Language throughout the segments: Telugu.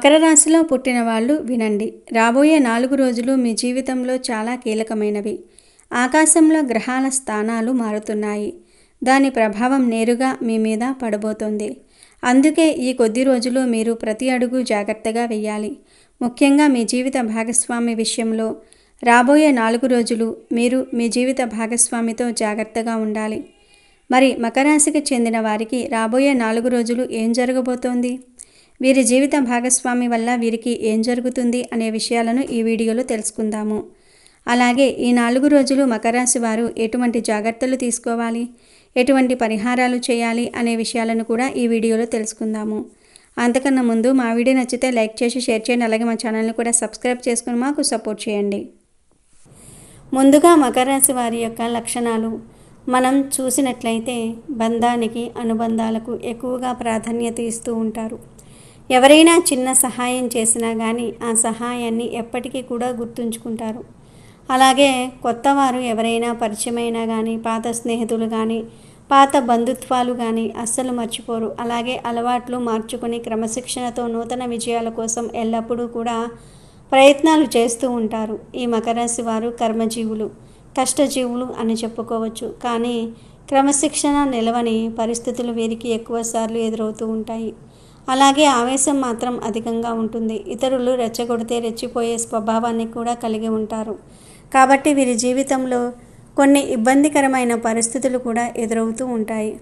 మకర రాశిలో పుట్టిన వాళ్ళు వినండి. రాబోయే 4 రోజులు మీ జీవితంలో చాలా కీలకమైనవి. ఆకాశంలో గ్రహాల స్థానాలు మారుతున్నాయి. దాని ప్రభావం నేరుగా మీ మీద పడబోతోంది. అందుకే ఈ కొద్ది రోజులు మీరు ప్రతి అడుగు జాగ్రత్తగా వేయాలి. ముఖ్యంగా మీ జీవిత భాగస్వామి విషయంలో రాబోయే 4 రోజులు మీరు మీ జీవిత భాగస్వామితో జాగ్రత్తగా ఉండాలి. మరి మకర రాశికి చెందిన వారికి రాబోయే 4 రోజులు ఏం జరగబోతోంది? వీరి జీవిత భాగస్వామి వల్ల వీరికి ఏం జరుగుతుంది అనే విషయాలను ఈ వీడియోలో తెలుసుకుందాము. అలాగే ఈ 4 రోజులు మకర రాశి వారు ఎటువంటి జాగ్రత్తలు తీసుకోవాలి, ఎటువంటి పరిహారాలు చేయాలి అనే విషయాలను కూడా ఈ వీడియోలో తెలుసుకుందాము. అంతకన్నా ముందు మా వీడియో నచ్చితే లైక్ చేసి షేర్ చేయండి. అలాగే మా ఛానల్ని కూడా సబ్స్క్రైబ్ చేసుకుని మాకు సపోర్ట్ చేయండి. ముందుగా మకర రాశి వారి యొక్క లక్షణాలు మనం చూసినట్లయితే బంధానికి, అనుబంధాలకు ఎక్కువగా ప్రాధాన్యత ఇస్తూ ఉంటారు. ఎవరైనా చిన్న సహాయం చేసినా కానీ ఆ సహాయాన్ని ఎప్పటికీ కూడా గుర్తుంచుకుంటారు. అలాగే కొత్తవారు ఎవరైనా పరిచయమైనా కానీ, పాత స్నేహితులు కానీ, పాత బంధుత్వాలు కానీ అస్సలు మర్చిపోరు. అలాగే అలవాట్లు మార్చుకుని క్రమశిక్షణతో నూతన విజయాల కోసం ఎల్లప్పుడూ కూడా ప్రయత్నాలు చేస్తూ ఉంటారు. ఈ మకర రాశి వారు కర్మజీవులు, కష్టజీవులు అని చెప్పుకోవచ్చు. కానీ క్రమశిక్షణ నిలవని పరిస్థితులు వీరికి ఎక్కువసార్లు ఎదురవుతూ ఉంటాయి. అలాగే ఆవేశం మాత్రం అధికంగా ఉంటుంది. ఇతరులు రెచ్చగొడితే రెచ్చిపోయే స్వభావాన్ని కూడా కలిగి ఉంటారు. కాబట్టి వీరి జీవితంలో కొన్ని ఇబ్బందికరమైన పరిస్థితులు కూడా ఎదురవుతూ ఉంటాయి.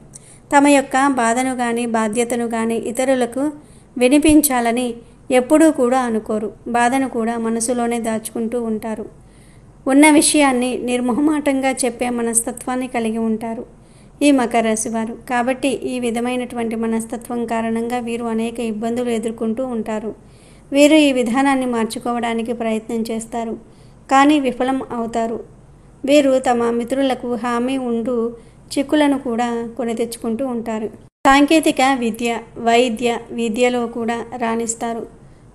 తమ యొక్క బాధను కానీ, బాధ్యతను కానీ ఇతరులకు వినిపించాలని ఎప్పుడూ కూడా అనుకోరు. బాధను కూడా మనసులోనే దాచుకుంటూ ఉంటారు. ఉన్న విషయాన్ని నిర్మోహమాటంగా చెప్పే మనస్తత్వాన్ని కలిగి ఉంటారు ఈ మకర రాశి వారు. కాబట్టి ఈ విధమైనటువంటి మనస్తత్వం కారణంగా వీరు అనేక ఇబ్బందులు ఎదుర్కొంటూ ఉంటారు. వీరు ఈ విధానాన్ని మార్చుకోవడానికి ప్రయత్నం చేస్తారు, కానీ విఫలం అవుతారు. వీరు తమ మిత్రులకు హామీ ఉంటూ చిక్కులను కూడా కొని తెచ్చుకుంటూ ఉంటారు. సాంకేతిక విద్య, వైద్య విద్యలో కూడా రాణిస్తారు.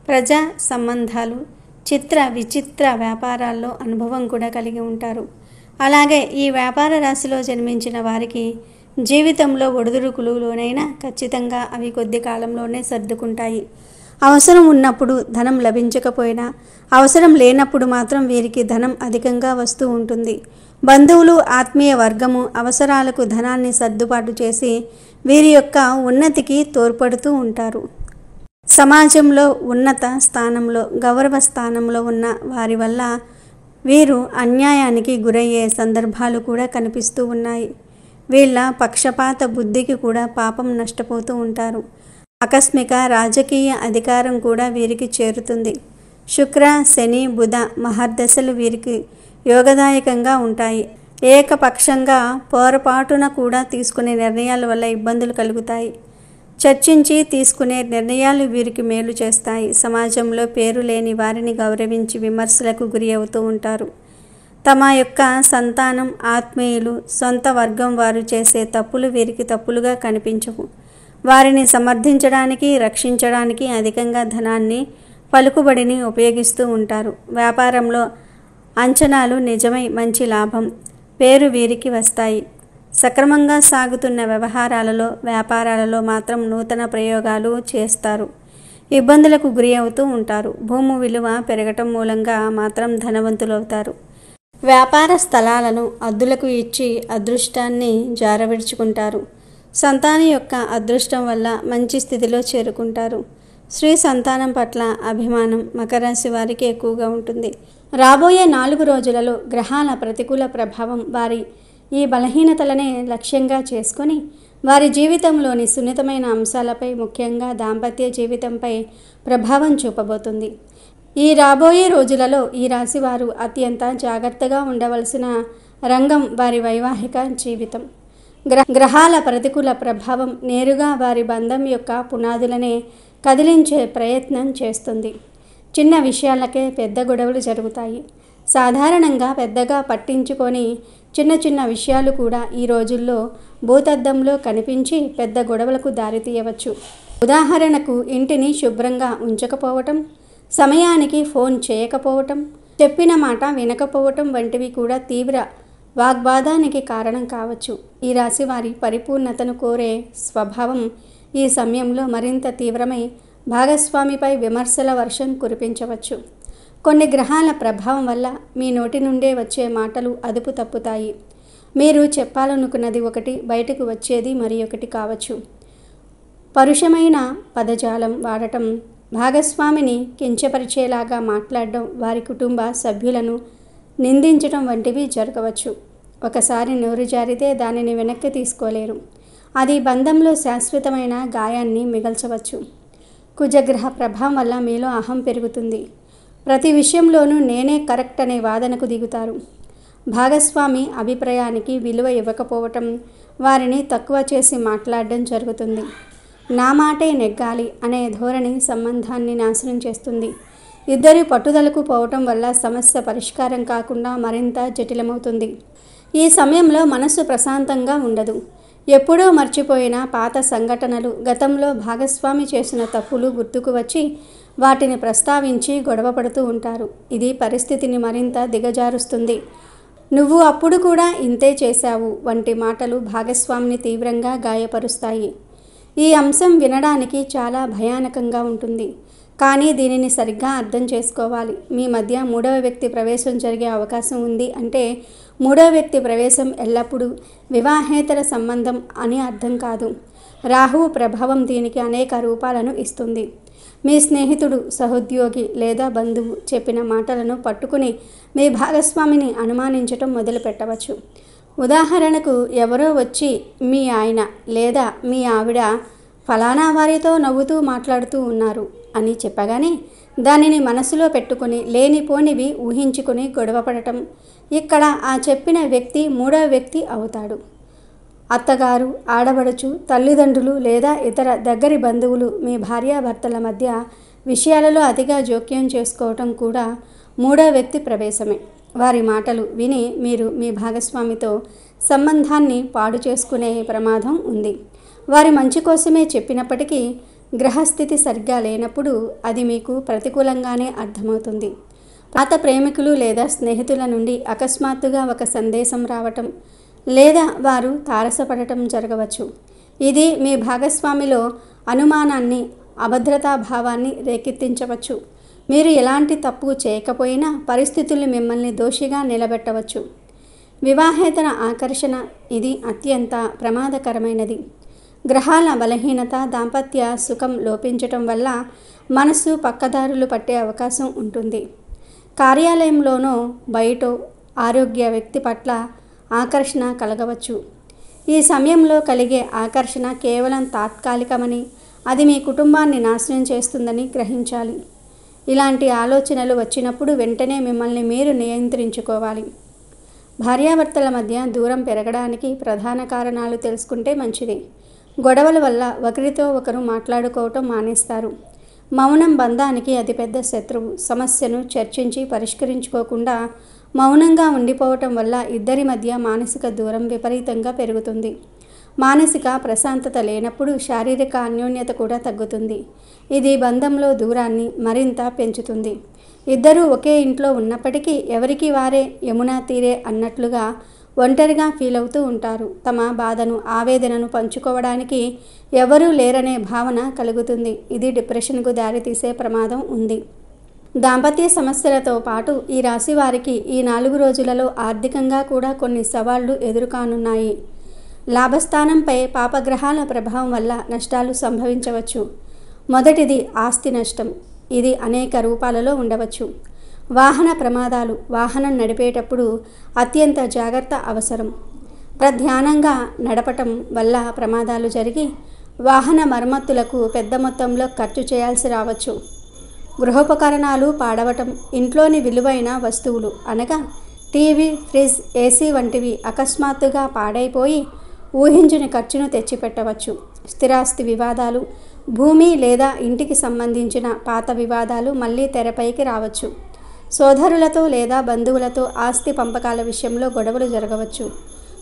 ప్రజా సంబంధాలు, చిత్ర విచిత్ర వ్యాపారాల్లో అనుభవం కూడా కలిగి ఉంటారు. అలాగే ఈ వ్యాపార రాశిలో జన్మించిన వారికి జీవితంలో ఒడిదుడుకులు లోనైనా ఖచ్చితంగా అవి కొద్ది కాలంలోనే సర్దుకుంటాయి. అవసరం ఉన్నప్పుడు ధనం లభించకపోయినా, అవసరం లేనప్పుడు మాత్రం వీరికి ధనం అధికంగా వస్తూ ఉంటుంది. బంధువులు, ఆత్మీయ వర్గము అవసరాలకు ధనాన్ని సర్దుబాటు చేసి వీరి యొక్క ఉన్నతికి తోడ్పడుతూ ఉంటారు. సమాజంలో ఉన్నత స్థానంలో, గౌరవ స్థానంలో ఉన్న వారి వల్ల వీరు అన్యాయానికి గురయ్యే సందర్భాలు కూడా కనిపిస్తూ ఉన్నాయి. వీళ్ళ పక్షపాత బుద్ధికి కూడా పాపం నష్టపోతూ ఉంటారు. ఆకస్మిక రాజకీయ అధికారం కూడా వీరికి చేరుతుంది. శుక్ర, శని, బుధ మహర్దశలు వీరికి యోగదాయకంగా ఉంటాయి. ఏకపక్షంగా పొరపాటున కూడా తీసుకునే నిర్ణయాల వల్ల ఇబ్బందులు కలుగుతాయి. చర్చించి తీసుకునే నిర్ణయాలు వీరికి మేలు చేస్తాయి. సమాజంలో పేరు లేని వారిని గౌరవించి విమర్శలకు గురి అవుతూ ఉంటారు. తమ యొక్క సంతానం, ఆత్మీయులు, సొంత వర్గం వారు చేసే తప్పులు వీరికి తప్పులుగా కనిపించవు. వారిని సమర్థించడానికి, రక్షించడానికి అధికంగా ధనాన్ని, పలుకుబడిని ఉపయోగిస్తూ ఉంటారు. వ్యాపారంలో అంచనాలు నిజమై మంచి లాభం, పేరు వీరికి వస్తాయి. సక్రమంగా సాగుతున్న వ్యవహారాలలో, వ్యాపారాలలో మాత్రం నూతన ప్రయోగాలు చేస్తారు. ఇబ్బందులకు గురి అవుతూ ఉంటారు. భూమి విలువ పెరగటం మూలంగా మాత్రం ధనవంతులవుతారు. వ్యాపార స్థలాలను అద్దులకు ఇచ్చి అదృష్టాన్ని జారవిడుచుకుంటారు. సంతానం యొక్క అదృష్టం వల్ల మంచి స్థితిలో చేరుకుంటారు. స్త్రీ సంతానం పట్ల అభిమానం మకర రాశి వారికి ఎక్కువగా ఉంటుంది. రాబోయే 4 రోజులలో గ్రహాల ప్రతికూల ప్రభావం వారి ఈ బలహీనతలనే లక్ష్యంగా చేసుకొని వారి జీవితంలోని సున్నితమైన అంశాలపై, ముఖ్యంగా దాంపత్య జీవితంపై ప్రభావం చూపబోతుంది. ఈ రాబోయే రోజులలో ఈ రాశి వారు అత్యంత జాగ్రత్తగా ఉండవలసిన రంగం వారి వైవాహిక జీవితం. గ్రహాల ప్రతికూల ప్రభావం నేరుగా వారి బంధం యొక్క పునాదులనే కదిలించే ప్రయత్నం చేస్తుంది. చిన్న విషయాలకే పెద్ద గొడవలు జరుగుతాయి. సాధారణంగా పెద్దగా పట్టించుకొని చిన్న చిన్న విషయాలు కూడా ఈ రోజుల్లో భూతద్దంలో కనిపించి పెద్ద గొడవలకు దారితీయవచ్చు. ఉదాహరణకు ఇంటిని శుభ్రంగా ఉంచకపోవటం, సమయానికి ఫోన్ చేయకపోవటం, చెప్పిన మాట వినకపోవటం వంటివి కూడా తీవ్ర వాగ్వాదానికి కారణం కావచ్చు. ఈ రాశి వారి పరిపూర్ణతను కోరే స్వభావం ఈ సమయంలో మరింత తీవ్రమై భాగస్వామిపై విమర్శల వర్షం కురిపించవచ్చు. కొన్ని గ్రహాల ప్రభావం వల్ల మీ నోటి నుండే వచ్చే మాటలు అదుపు తప్పుతాయి. మీరు చెప్పాలనుకున్నది ఒకటి, బయటకు వచ్చేది మరి ఒకటి కావచ్చు. పరుషమైన పదజాలం వాడటం, భాగస్వామిని కించపరిచేలాగా మాట్లాడడం, వారి కుటుంబ సభ్యులను నిందించడం వంటివి జరగవచ్చు. ఒకసారి నోరు జారితే దానిని వెనక్కి తీసుకోలేరు. అది బంధంలో శాశ్వతమైన గాయాన్ని మిగల్చవచ్చు. కుజగ్రహ ప్రభావం వల్ల మీలో అహం పెరుగుతుంది. ప్రతి విషయంలోనూ నేనే కరెక్ట్ అనే వాదనకు దిగుతారు. భాగస్వామి అభిప్రాయానికి విలువ ఇవ్వకపోవటం, వారిని తక్కువ చేసి మాట్లాడడం జరుగుతుంది. నా మాటే నెగ్గాలి అనే ధోరణి సంబంధాన్ని నాశనం చేస్తుంది. ఇద్దరి పట్టుదలకు పోవటం వల్ల సమస్య పరిష్కారం కాకుండా మరింత జటిలమవుతుంది. ఈ సమయంలో మనసు ప్రశాంతంగా ఉండదు. ఎప్పుడో మర్చిపోయిన పాత సంఘటనలు, గతంలో భాగస్వామి చేసిన తప్పులు గుర్తుకు వచ్చి వాటిని ప్రస్తావించి గొడవ పడుతూ ఉంటారు. ఇది పరిస్థితిని మరింత దిగజారుస్తుంది. నువ్వు అప్పుడు కూడా ఇంతే చేశావు వంటి మాటలు భాగస్వామిని తీవ్రంగా గాయపరుస్తాయి. ఈ అంశం వినడానికి చాలా భయానకంగా ఉంటుంది. కానీ దీనిని సరిగ్గా అర్థం చేసుకోవాలి. మీ మధ్య మూడవ వ్యక్తి ప్రవేశం జరిగే అవకాశం ఉంది అంటే మూడవ వ్యక్తి ప్రవేశం ఎల్లప్పుడూ వివాహేతర సంబంధం అని అర్థం కాదు. రాహువు ప్రభావం దీనికి అనేక రూపాలను ఇస్తుంది. మీ స్నేహితుడు, సహోద్యోగి లేదా బంధువు చెప్పిన మాటలను పట్టుకుని మీ భాగస్వామిని అనుమానించటం మొదలుపెట్టవచ్చు. ఉదాహరణకు, ఎవరో వచ్చి మీ ఆయన లేదా మీ ఆవిడ ఫలానా వారితో నవ్వుతూ మాట్లాడుతూ ఉన్నారు అని చెప్పగానే దానిని మనసులో పెట్టుకుని లేనిపోనివి ఊహించుకుని గొడవపడటం. ఇక్కడ ఆ చెప్పిన వ్యక్తి మూడవ వ్యక్తి అవుతాడు. అత్తగారు, ఆడబడుచు, తల్లిదండ్రులు లేదా ఇతర దగ్గరి బంధువులు మీ భార్యాభర్తల మధ్య విషయాలలో అతిగా జోక్యం చేసుకోవటం కూడా మూడవ వ్యక్తి ప్రవేశమే. వారి మాటలు విని మీరు మీ భాగస్వామితో సంబంధాన్ని పాడు చేసుకునే ప్రమాదం ఉంది. వారి మంచి కోసమే చెప్పినప్పటికీ గ్రహస్థితి సరిగ్గా లేనప్పుడు అది మీకు ప్రతికూలంగానే అర్థమవుతుంది. పాత ప్రేమికులు లేదా స్నేహితుల నుండి అకస్మాత్తుగా ఒక సందేశం రావటం లేదా వారు తారసపడటం జరగవచ్చు. ఇది మీ భాగస్వామిలో అనుమానాన్ని, అభద్రతాభావాన్ని రేకెత్తించవచ్చు. మీరు ఎలాంటి తప్పు చేయకపోయినా పరిస్థితులు మిమ్మల్ని దోషిగా నిలబెట్టవచ్చు. వివాహేతర ఆకర్షణ, ఇది అత్యంత ప్రమాదకరమైనది. గ్రహాల బలహీనత, దాంపత్య సుఖం లోపించటం వల్ల మనసు పక్కదారులు పట్టే అవకాశం ఉంటుంది. కార్యాలయంలోనో బయటో ఆరోగ్య వ్యక్తి పట్ల ఆకర్షణ కలగవచ్చు. ఈ సమయంలో కలిగే ఆకర్షణ కేవలం తాత్కాలికమని, అది మీ కుటుంబాన్ని నాశనం చేస్తుందని గ్రహించాలి. ఇలాంటి ఆలోచనలు వచ్చినప్పుడు వెంటనే మిమ్మల్ని మీరు నియంత్రించుకోవాలి. భార్యాభర్తల మధ్య దూరం పెరగడానికి ప్రధాన కారణాలు తెలుసుకుంటే మంచిది. గొడవల వల్ల ఒకరితో ఒకరు మాట్లాడుకోవటం మానేస్తారు. మౌనం బంధానికి అతిపెద్ద శత్రువు. సమస్యను చర్చించి పరిష్కరించుకోకుండా మౌనంగా ఉండిపోవటం వల్ల ఇద్దరి మధ్య మానసిక దూరం విపరీతంగా పెరుగుతుంది. మానసిక ప్రశాంతత లేనప్పుడు శారీరక అన్యోన్యత కూడా తగ్గుతుంది. ఇది బంధంలో దూరాన్ని మరింత పెంచుతుంది. ఇద్దరూ ఒకే ఇంట్లో ఉన్నప్పటికీ ఎవరికి వారే యమునా తీరే అన్నట్లుగా ఒంటరిగా ఫీల్ అవుతూ ఉంటారు. తమ బాధను, ఆవేదనను పంచుకోవడానికి ఎవరూ లేరనే భావన కలుగుతుంది. ఇది డిప్రెషన్కు దారితీసే ప్రమాదం ఉంది. దాంపత్య సమస్యలతో పాటు ఈ రాశి వారికి ఈ 4 రోజులలో ఆర్థికంగా కూడా కొన్ని సవాళ్లు ఎదురుకానున్నాయి. లాభస్థానంపై పాపగ్రహాల ప్రభావం వల్ల నష్టాలు సంభవించవచ్చు. మొదటిది ఆస్తి నష్టం. ఇది అనేక రూపాలలో ఉండవచ్చు. వాహన ప్రమాదాలు. వాహనం నడిపేటప్పుడు అత్యంత జాగ్రత్త అవసరం. ప్రధ్యానంగా నడపటం వల్ల ప్రమాదాలు జరిగి వాహన మరమ్మతులకు పెద్ద మొత్తంలో ఖర్చు చేయాల్సి రావచ్చు. గృహోపకరణాలు పాడవటం. ఇంట్లోని విలువైన వస్తువులు అనగా టీవీ, ఫ్రిడ్జ్, ఏసీ వంటివి అకస్మాత్తుగా పాడైపోయి ఊహించని ఖర్చును తెచ్చిపెట్టవచ్చు. స్థిరాస్తి వివాదాలు. భూమి లేదా ఇంటికి సంబంధించిన పాత వివాదాలు మళ్ళీ తెరపైకి రావచ్చు. సోదరులతో లేదా బంధువులతో ఆస్తి పంపకాల విషయంలో గొడవలు జరగవచ్చు.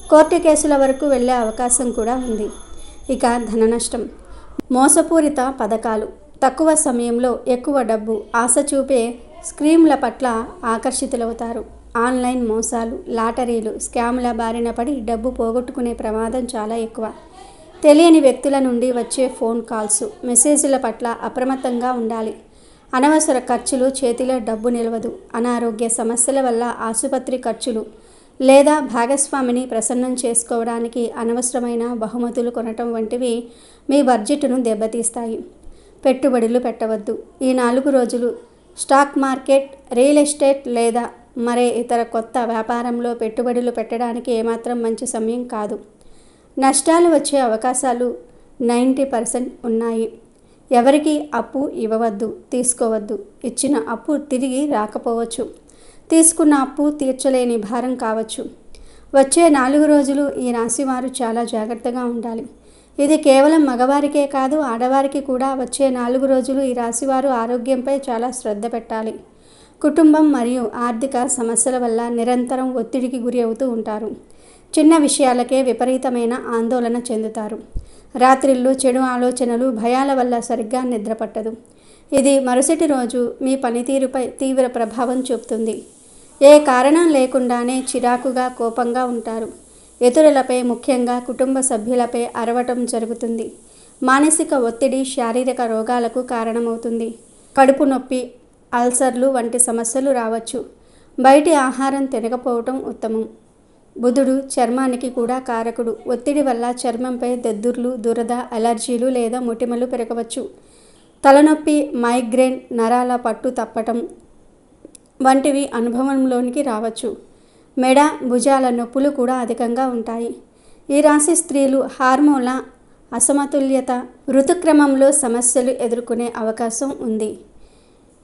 కోర్టు కేసుల వరకు వెళ్ళే అవకాశం కూడా ఉంది. ఇక ధన నష్టం. మోసపూరిత పథకాలు. తక్కువ సమయంలో ఎక్కువ డబ్బు ఆశ చూపే స్కీమ్ల పట్ల ఆకర్షితులవుతారు. ఆన్లైన్ మోసాలు, లాటరీలు, స్కామ్ల బారిన పడి డబ్బు పోగొట్టుకునే ప్రమాదం చాలా ఎక్కువ. తెలియని వ్యక్తుల నుండి వచ్చే ఫోన్ కాల్స్, మెసేజ్ల పట్ల అప్రమత్తంగా ఉండాలి. అనవసర ఖర్చులు, చేతిలో డబ్బు నిలవదు. అనారోగ్య సమస్యల వల్ల ఆసుపత్రి ఖర్చులు లేదా భాగస్వామిని ప్రసన్నం చేసుకోవడానికి అనవసరమైన బహుమతులు కొనటం వంటివి మీ బడ్జెట్ను దెబ్బతీస్తాయి. పెట్టుబడులు పెట్టవద్దు. ఈ 4 రోజులు స్టాక్ మార్కెట్, రియల్ ఎస్టేట్ లేదా మరే ఇతర కొత్త వ్యాపారంలో పెట్టుబడులు పెట్టడానికి ఏమాత్రం మంచి సమయం కాదు. నష్టాలు వచ్చే అవకాశాలు 90% ఉన్నాయి. ఎవరికి అప్పు ఇవ్వవద్దు, తీసుకోవద్దు. ఇచ్చిన అప్పు తిరిగి రాకపోవచ్చు. తీసుకున్న అప్పు తీర్చలేని భారం కావచ్చు. వచ్చే 4 రోజులు ఈ రాశివారు చాలా జాగ్రత్తగా ఉండాలి. ఇది కేవలం మగవారికే కాదు, ఆడవారికి కూడా. వచ్చే 4 రోజులు ఈ రాశివారు ఆరోగ్యంపై చాలా శ్రద్ధ పెట్టాలి. కుటుంబం మరియు ఆర్థిక సమస్యల వల్ల నిరంతరం ఒత్తిడికి గురి అవుతూ ఉంటారు. చిన్న విషయాలకే విపరీతమైన ఆందోళన చెందుతారు. రాత్రిళ్ళు చెడు ఆలోచనలు, భయాల వల్ల సరిగ్గా నిద్రపట్టదు. ఇది మరుసటి రోజు మీ పనితీరుపై తీవ్ర ప్రభావం చూపుతుంది. ఏ కారణం లేకుండానే చిరాకుగా, కోపంగా ఉంటారు. ఇతరులపై, ముఖ్యంగా కుటుంబ సభ్యులపై అరవటం జరుగుతుంది. మానసిక ఒత్తిడి శారీరక రోగాలకు కారణమవుతుంది. కడుపు నొప్పి, అల్సర్లు వంటి సమస్యలు రావచ్చు. బయటి ఆహారం తినకపోవటం ఉత్తమం. బుధుడు చర్మానికి కూడా కారకుడు. ఒత్తిడి వల్ల చర్మంపై దద్దుర్లు, దురద, అలర్జీలు లేదా మొటిమలు పెరగవచ్చు. తలనొప్పి, మైగ్రేన్, నరాల పట్టు తప్పటం వంటివి అనుభవంలోనికి రావచ్చు. మెడ, భుజాల నొప్పులు కూడా అధికంగా ఉంటాయి. ఈ రాశి స్త్రీలు హార్మోన్ల అసమతుల్యత, ఋతుక్రమంలో సమస్యలు ఎదుర్కొనే అవకాశం ఉంది.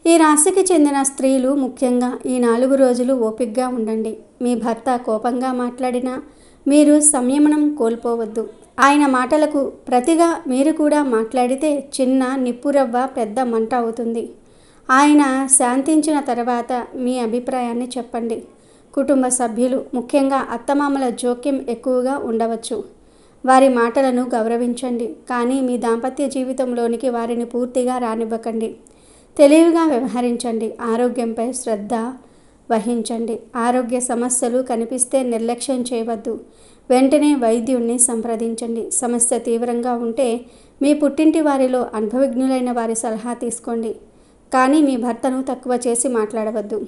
ఈ రాశికి చెందిన స్త్రీలు ముఖ్యంగా ఈ 4 రోజులు ఓపికగా ఉండండి. మీ భర్త కోపంగా మాట్లాడినా మీరు సంయమనం కోల్పోవద్దు. ఆయన మాటలకు ప్రతిగా మీరు కూడా మాట్లాడితే చిన్న నిప్పురవ్వ పెద్ద మంట అవుతుంది. ఆయన శాంతించిన తర్వాత మీ అభిప్రాయాన్ని చెప్పండి. కుటుంబ సభ్యులు, ముఖ్యంగా అత్తమామల జోక్యం ఎక్కువగా ఉండవచ్చు. వారి మాటలను గౌరవించండి, కానీ మీ దాంపత్య జీవితంలోనికి వారిని పూర్తిగా రానివ్వకండి. తెలివిగా వ్యవహరించండి. ఆరోగ్యంపై శ్రద్ధ వహించండి. ఆరోగ్య సమస్యలు కనిపిస్తే నిర్లక్ష్యం చేయవద్దు. వెంటనే వైద్యుణ్ణి సంప్రదించండి. సమస్య తీవ్రంగా ఉంటే మీ పుట్టింటి వారిలో అనుభవజ్ఞులైన వారి సలహా తీసుకోండి, కానీ మీ భర్తను తక్కువ చేసి మాట్లాడవద్దు.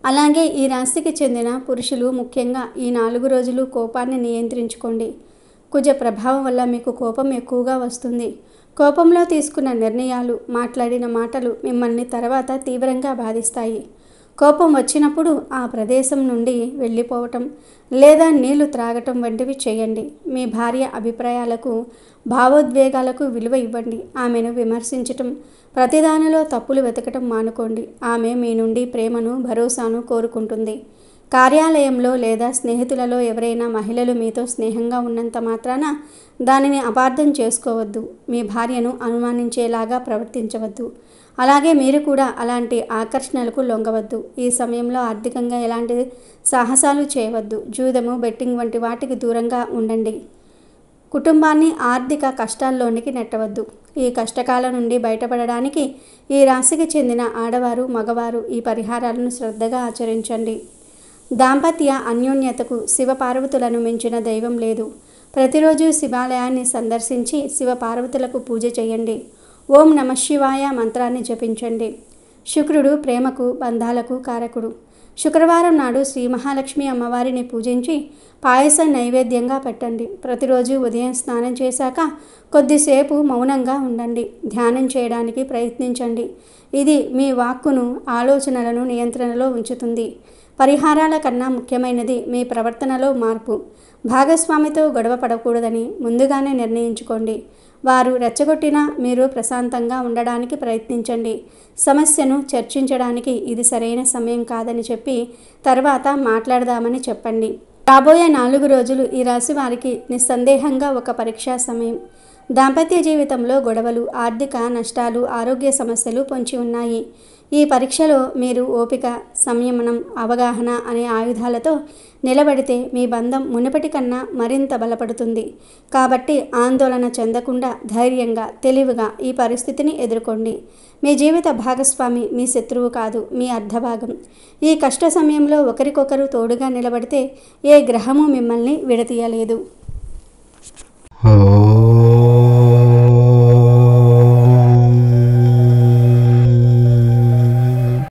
అలాగే ఈ రాశికి చెందిన పురుషులు ముఖ్యంగా ఈ 4 రోజులు కోపాన్ని నియంత్రించుకోండి. కుజ ప్రభావం వల్ల మీకు కోపం ఎక్కువగా వస్తుంది. కోపంలో తీసుకున్న నిర్ణయాలు, మాట్లాడిన మాటలు మిమ్మల్ని తర్వాత తీవ్రంగా బాధిస్తాయి. కోపం వచ్చినప్పుడు ఆ ప్రదేశం నుండి వెళ్ళిపోవటం లేదా నీళ్లు త్రాగటం వంటివి చేయండి. మీ భార్య అభిప్రాయాలకు, భావోద్వేగాలకు విలువ ఇవ్వండి. ఆమెను విమర్శించటం, ప్రతిదానిలో తప్పులు వెతకటం మానుకోండి. ఆమె మీ నుండి ప్రేమను, భరోసాను కోరుకుంటుంది. కార్యాలయంలో లేదా స్నేహితులలో ఎవరైనా మహిళలు మీతో స్నేహంగా ఉన్నంత మాత్రాన దానిని అపార్థం చేసుకోవద్దు. మీ భార్యను అనుమానించేలాగా ప్రవర్తించవద్దు. అలాగే మీరు కూడా అలాంటి ఆకర్షణలకు లొంగవద్దు. ఈ సమయంలో ఆర్థికంగా ఎలాంటి సాహసాలు చేయవద్దు. జూదము, బెట్టింగ్ వంటి వాటికి దూరంగా ఉండండి. కుటుంబాన్ని ఆర్థిక కష్టాల్లోనికి నెట్టవద్దు. ఈ కష్టకాలం నుండి బయటపడడానికి ఈ రాశికి చెందిన ఆడవారు, మగవారు ఈ పరిహారాలను శ్రద్ధగా ఆచరించండి. దాంపత్య అన్యోన్యతకు శివపార్వతులను మించిన దైవం లేదు. ప్రతిరోజు శివాలయాన్ని సందర్శించి శివపార్వతులకు పూజ చేయండి. ఓం నమఃశివాయ మంత్రాన్ని జపించండి. శుక్రుడు ప్రేమకు, బంధాలకు కారకుడు. శుక్రవారం నాడు శ్రీ మహాలక్ష్మి అమ్మవారిని పూజించి పాయసం నైవేద్యంగా పెట్టండి. ప్రతిరోజు ఉదయం స్నానం చేశాక కొద్దిసేపు మౌనంగా ఉండండి. ధ్యానం చేయడానికి ప్రయత్నించండి. ఇది మీ వాక్కును, ఆలోచనలను నియంత్రణలో ఉంచుతుంది. పరిహారాల కన్నా ముఖ్యమైనది మీ ప్రవర్తనలో మార్పు. భాగస్వామితో గొడవ పడకూడదని ముందుగానే నిర్ణయించుకోండి. వారు రెచ్చగొట్టినా మీరు ప్రశాంతంగా ఉండడానికి ప్రయత్నించండి. సమస్యను చర్చించడానికి ఇది సరైన సమయం కాదని చెప్పి తర్వాత మాట్లాడదామని చెప్పండి. రాబోయే 4 రోజులు ఈ రాశి వారికి నిస్సందేహంగా ఒక పరీక్షా సమయం. దాంపత్య జీవితంలో గొడవలు, ఆర్థిక నష్టాలు, ఆరోగ్య సమస్యలు పొంచి ఉన్నాయి. ఈ పరీక్షలో మీరు ఓపిక, సంయమనం, అవగాహన అనే ఆయుధాలతో నిలబడితే మీ బంధం మునుపటి కన్నా మరింత బలపడుతుంది. కాబట్టి ఆందోళన చెందకుండా ధైర్యంగా, తెలివిగా ఈ పరిస్థితిని ఎదుర్కోండి. మీ జీవిత భాగస్వామి మీ శత్రువు కాదు, మీ అర్ధభాగం. ఈ కష్ట సమయంలో ఒకరికొకరు తోడుగా నిలబడితే ఏ గ్రహము మిమ్మల్ని విడతీయలేదు.